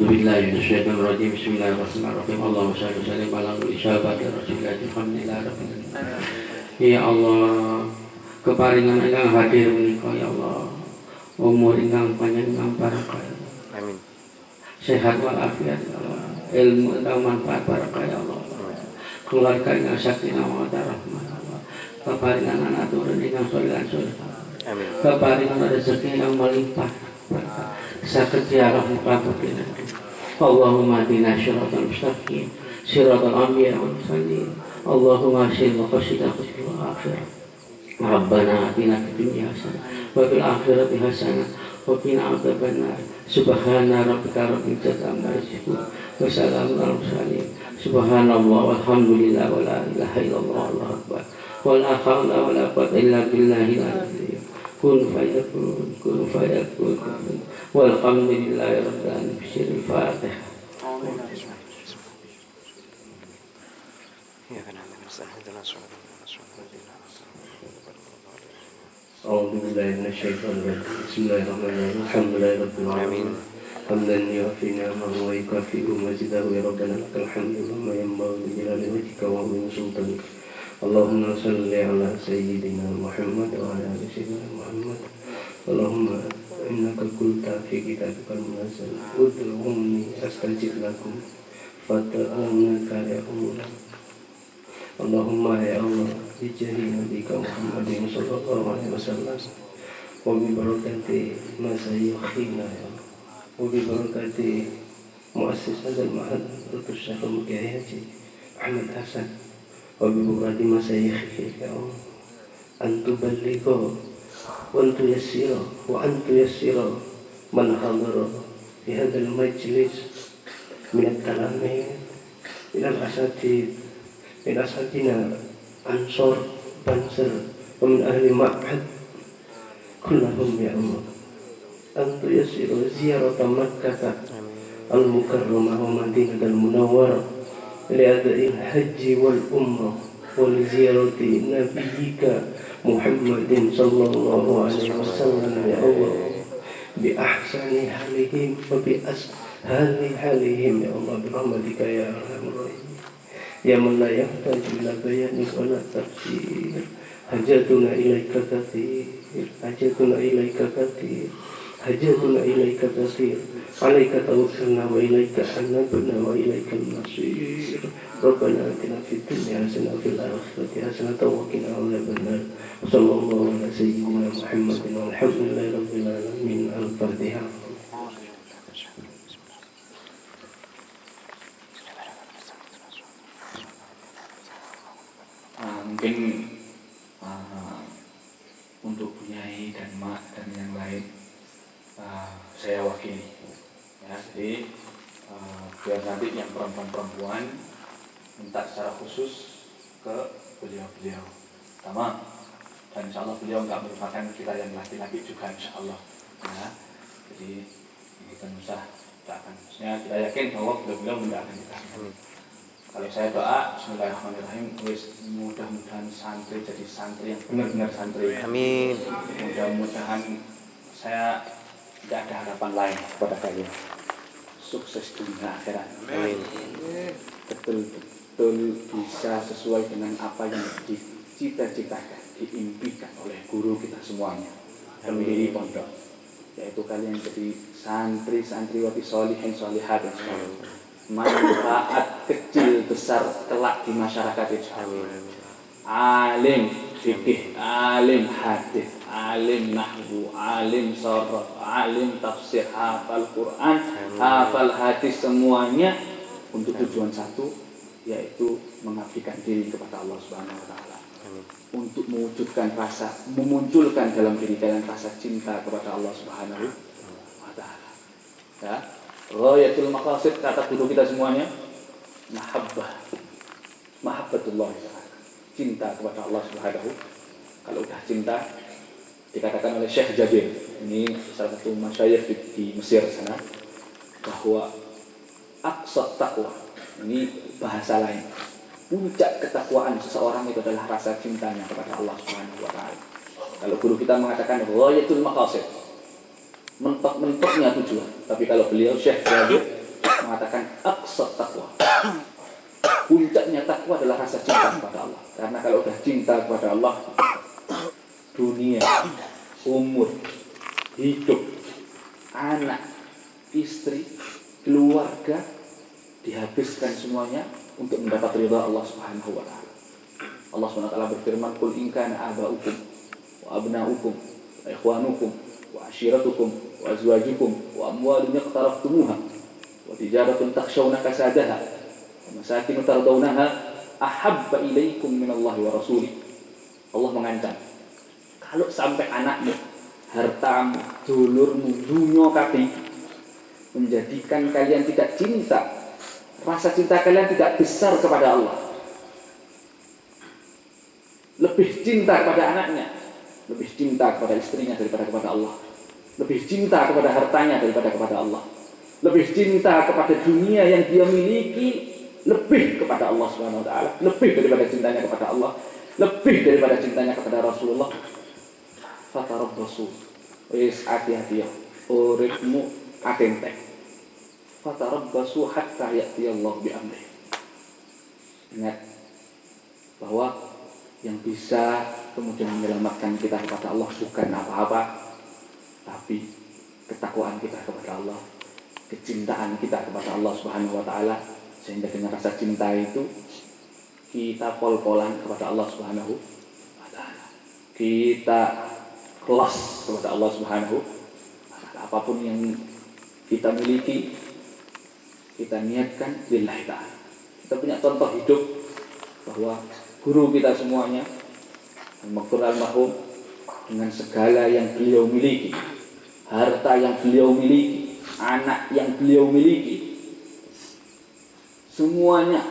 Bismillahirrahmanirrahim. Bismillahirrahmanirrahim. Allahumma shalli wa sallim ala sayyidina Rasulillah. Alhamdulillahirabbil alamin. Ya Allah, keparingan ingkang hadir menika ya Allah. Umur ingkang panjang ingkang barokah. Amin. Sehat walafiat ya Allah. Ilmu ingkang manfaat barokah ya Allah. Keluarga ingkang sakinah mawaddah rahmah ya Allah. Keparingan anak turun ingkang saleh saleh. Amin. Keparingan rezeki yang melimpah. Sakit ziarah muka putih. Allahumma adina syiratal mustaqim syiratal anbiya wal mursalin. Allahumma asil maqasida khusnul akhirah. Rabbana atina fid dunya hasanah wa fil akhirati hasanah wa qina adzabannar. Subhana rabbika rabbil izzati amma yasifun wa salamun alal mursalin. Subhanallah walhamdulillah wa la ilaha illallah wallahu akbar. Wa la haula wa la quwwata illa billahil aliyyil kun fayakun walhamdulillahi rabbil alamin. Al-Fatihah. أعوذ بالله من الشيطان الرجيم. بسم الله الرحمن الرحيم. الحمد لله رب العالمين. حمدا يوفي نعمه ويكافئ مزيده. يا ربنا لك الحمد لما ينبغي لجلال وجهك وعظيم سلطانك. اللهم صل على سيدنا محمد وعلى آل سيدنا محمد. اللهم إنك قلت في كتابك المنزل ادعوني أستجب لكم فادعونك يا الله. اللهم يا الله بجاه نبيك محمد صلى الله عليه وسلم وببركة مشايخنا يا الله وببركة مؤسس هذا المعهد الشيخ المكي أحمد حسن وببركة مشايخك يا الله أن تبلغوا وأن تيسروا من حضر في هذا المجلس من التلاميذ من الأساتذة من أساتذتنا أنصار بنصر ومن أهل معهد كلهم يا الله أن تيسروا زيارة مكة المكرمة ومدينة المنورة لأداء الحج والعمرة ولزيارة نبيك محمد صلى الله عليه وسلم يا الله بأحسن حالهم وبأسهل حالهم يا الله برحمتك يا أرحم الراحمين يا من لا يحتاج إلى بيان ولا تفسير. حاجتنا إليك كثير حاجتنا إليك كثير حاجتنا إليك كثير. عليك توكلنا وإليك أنبنا وإليك المصير. ربنا آتنا في الدنيا حسنة وفي الآخرة حسنة وقنا عذاب النار. وصلى الله على سيدنا محمد والحمد لله رب العالمين. الفاتحة. Mungkin untuk Bunyai dan Mak dan yang lain saya wakili ya, jadi biar nanti yang perempuan-perempuan minta secara khusus ke beliau-beliau sama, dan insya Allah beliau nggak merupakan kita yang laki-laki juga insya Allah ya. Jadi kita usah doakan, maksudnya kita yakin bahwa beliau mendoakan kita. Kalau saya doa, bismillahirrahmanirrahim, mudah-mudahan santri jadi santri yang benar-benar santri. Amin. Mudah-mudahan saya tidak ada harapan lain kepada kalian. Sukses dunia akhirat. Amin. Betul-betul bisa sesuai dengan apa yang dicita-citakan, diimpikan oleh guru kita semuanya. Pendiri pondok, yaitu kalian jadi santri-santriwati sholihin sholihat yang selalu manfaat kecil besar kelak di masyarakat itu. Alim fikih, alim hadis, alim nahwu, alim sharaf, alim tafsir, hafal Quran, hafal hadis, semuanya untuk tujuan satu, yaitu mengabdikan diri kepada Allah Subhanahu wa taala. Untuk mewujudkan rasa, memunculkan dalam diri kalian rasa cinta kepada Allah Subhanahu wa taala. Ya. Ghayatul maqasid kata guru kita semuanya mahabbatullah, cinta kepada Allah Subhanahu. Kalau udah cinta, dikatakan oleh Syekh Jabir, ini salah satu masyayikh di Mesir sana, bahwa aqsat taqwa, ini bahasa lain, puncak ketakwaan seseorang itu adalah rasa cintanya kepada Allah Subhanahu wa taala. Kalau guru kita mengatakan ghayatul maqasid, mentok-mentoknya tujuan. Tapi kalau beliau Syekh Jabir mengatakan aqsat taqwa, puncaknya takwa adalah rasa cinta kepada Allah. Karena kalau sudah cinta kepada Allah, dunia, umur, hidup, anak, istri, keluarga dihabiskan semuanya untuk mendapat ridha Allah Subhanahu wa taala. Allah Subhanahu wa taala berfirman, "Qul in kana aba'ukum wa abna'ukum wa ikhwanukum wa ashiratukum wa azwajukum wa amwalun iqtaraftumuha wa tijaratun takhshawna kasadaha wa masakin tardawnaha ahabba ilaikum minallahi wa rasulih." Allah mengancam, kalau sampai anakmu, hartamu, dulurmu, dunia kabeh menjadikan kalian tidak cinta, rasa cinta kalian tidak besar kepada Allah, lebih cinta kepada anaknya, lebih cinta kepada istrinya daripada kepada Allah, lebih cinta kepada hartanya daripada kepada Allah, lebih cinta kepada dunia yang dia miliki lebih kepada Allah Subhanahu wa taala, lebih daripada cintanya kepada Allah, lebih daripada cintanya kepada Rasulullah. Fatarabbasu, wis hati-hati ya, uripmu atente. Fatarabbasu hatta ya'ti Allah bi amri. Ingat bahwa yang bisa kemudian menyelamatkan kita kepada Allah bukan apa-apa, tapi ketakwaan kita kepada Allah, kecintaan kita kepada Allah Subhanahu wa taala, sehingga dengan rasa cinta itu kita pol-polan kepada Allah Subhanahu wa taala. Kita kelas kepada Allah Subhanahu wa taala. Apapun yang kita miliki, kita niatkan lillahi ta'ala. Kita punya contoh hidup bahwa guru kita semuanya, Al-Maghfur Al-Marhum, dengan segala yang beliau miliki, harta yang beliau miliki, anak yang beliau miliki, semuanya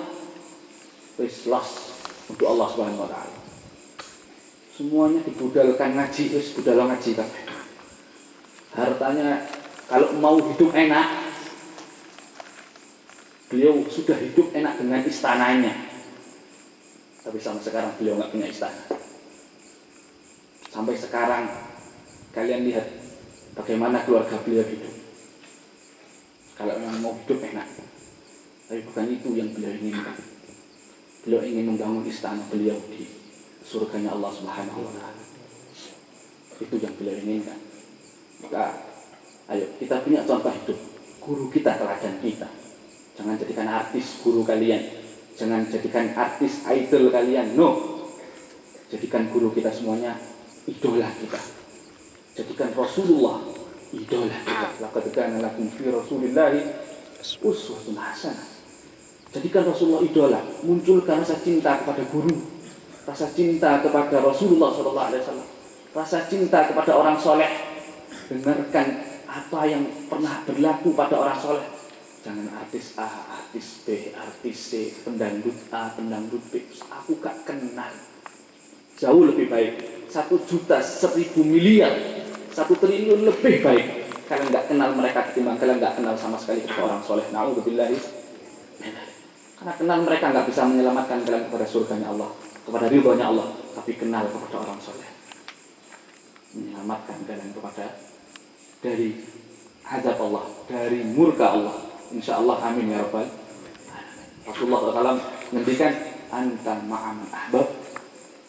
ikhlas untuk Allah Subhanahu wa taala. Semuanya dibudalkan ngaji, wis budal ngaji kabeh. Hartanya kalau mau hidup enak, beliau sudah hidup enak dengan istananya. Tapi sampai sekarang beliau nggak punya istana. Sampai sekarang kalian lihat bagaimana keluarga beliau hidup. Kalau memang mau hidup enak, tapi bukan itu yang beliau inginkan. Beliau ingin membangun istana beliau di surganya Allah Subhanahu wa taala. Itu yang beliau inginkan. Maka ayo kita punya contoh hidup, guru kita teladan kita. Jangan jadikan artis guru kalian, jangan jadikan artis idol kalian. No, jadikan guru kita semuanya idola kita. Jadikan Rasulullah idola kita. Laqad kana lakum fi Rasulillahi uswatun hasanah. Jadikan Rasulullah idola, munculkan rasa cinta kepada guru, rasa cinta kepada Rasulullah SAW, rasa cinta kepada orang soleh. Dengarkan apa yang pernah berlaku pada orang soleh. Jangan artis A, artis B, artis C, pendangdut A, pendangdut B. Aku gak kenal. Jauh lebih baik 1 juta, 1000 miliar, 1 triliun lebih baik kalian gak kenal mereka ketimbang kalian gak kenal sama sekali kepada orang soleh. Na'udzubillahi. Karena kenal mereka nggak bisa menyelamatkan kalian kepada surganya Allah, kepada ridhonya Allah. Tapi kenal kepada orang soleh, menyelamatkan kalian kepada dari azab Allah, dari murka Allah. Insya Allah, amin ya rabbal alamin. Rasulullah SAW ngendikan, anta ma'aman ahbab,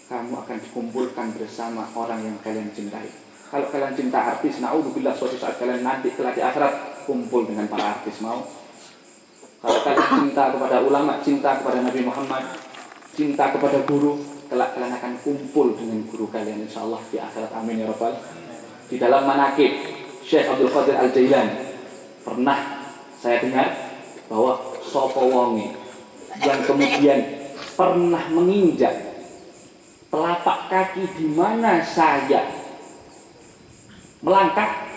kamu akan dikumpulkan bersama orang yang kalian cintai. Kalau kalian cinta artis, na'udzubillah, suatu saat kalian nanti kelak di akhirat kumpul dengan para artis. Mau? Kalau kalian cinta kepada ulama, cinta kepada Nabi Muhammad, cinta kepada guru, kelak kalian akan kumpul dengan guru kalian insyaallah di akhirat. Amin ya rabbal. Di dalam manaqib Syekh Abdul Qadir Al-Jailani pernah saya dengar bahwa sapa wonge yang kemudian pernah menginjak telapak kaki di mana saya melangkah,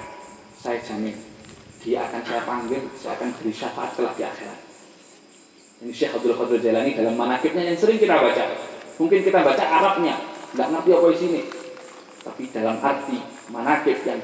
saya jamin dia akan saya panggil, saya akan beri syafaat kelak di akhirat. Ini Syekh Abdul Qadir Jailani dalam manaqibnya yang sering kita baca. Mungkin kita baca Arabnya, nggak ngerti apa isinya. Tapi dalam arti manaqib yang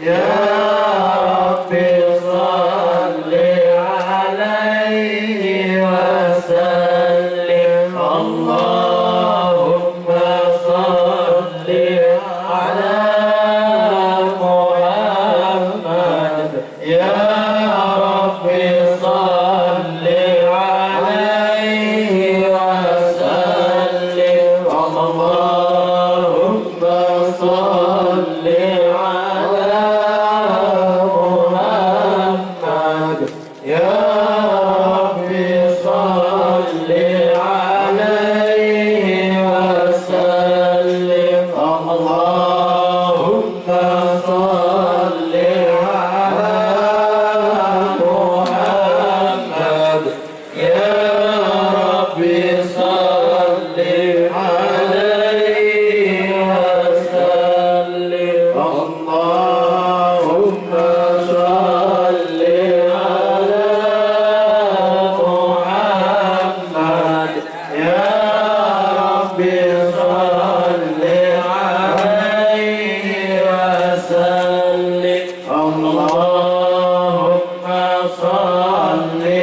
Ya يا ربي صل عليه وسلم اللهم صل على محمد يا ربي صل عليه وسلم اللهم صل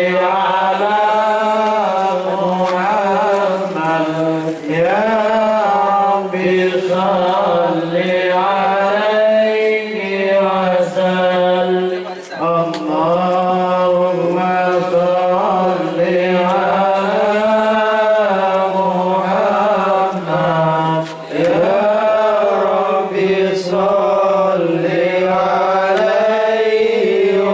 على محمد يا ربي صل عليه وسلم اللهم صل على محمد يا ربي صل عليه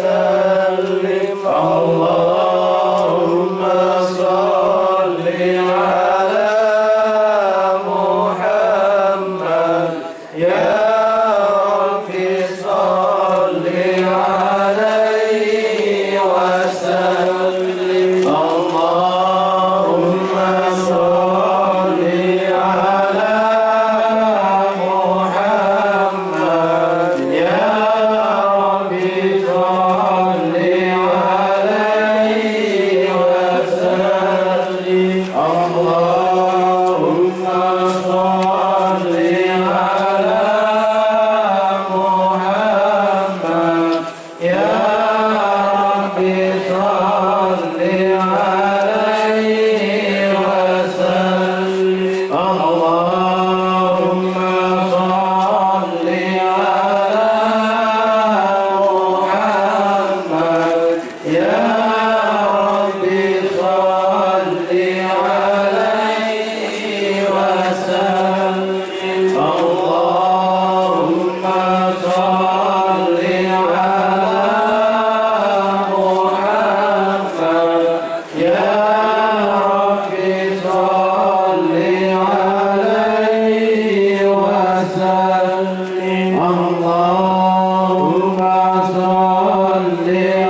وسلم اللهم صل على محمد يا ربي صل عليه وسلم اللهم صل على محمد يا ربي صل عليه وسلم اللهم صل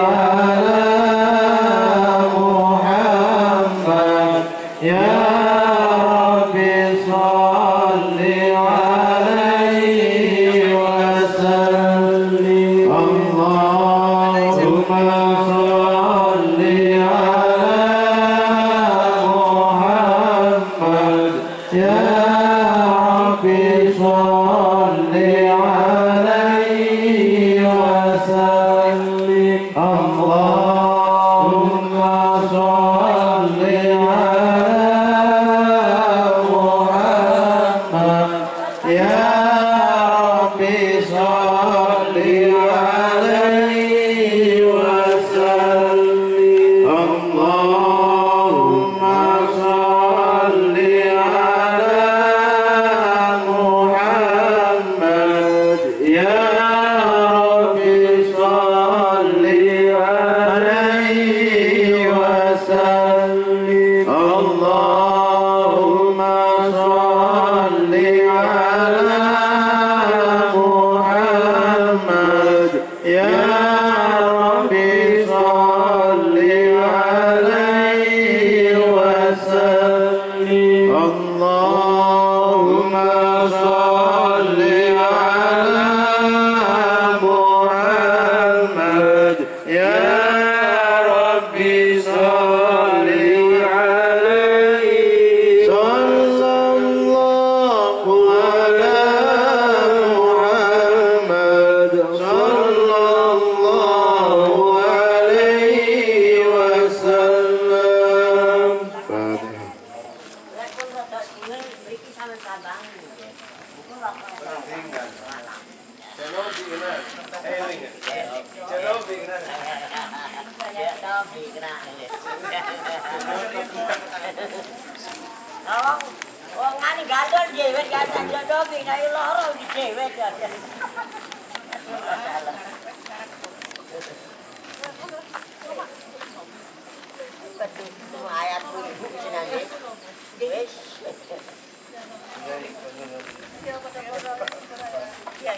على محمد يا ربي صل عليه وسلم اللهم صل على محمد يا ربي صل عليه وسلم اللهم صل على محمد يا ربي صل عليه وسلم اللهم صل Saya mau di mana? jodoh kena. Wong ngene gandol dhewe gandol jodoh kae loro di dhewe. Betul ayat ibu senane. Wis. Iya.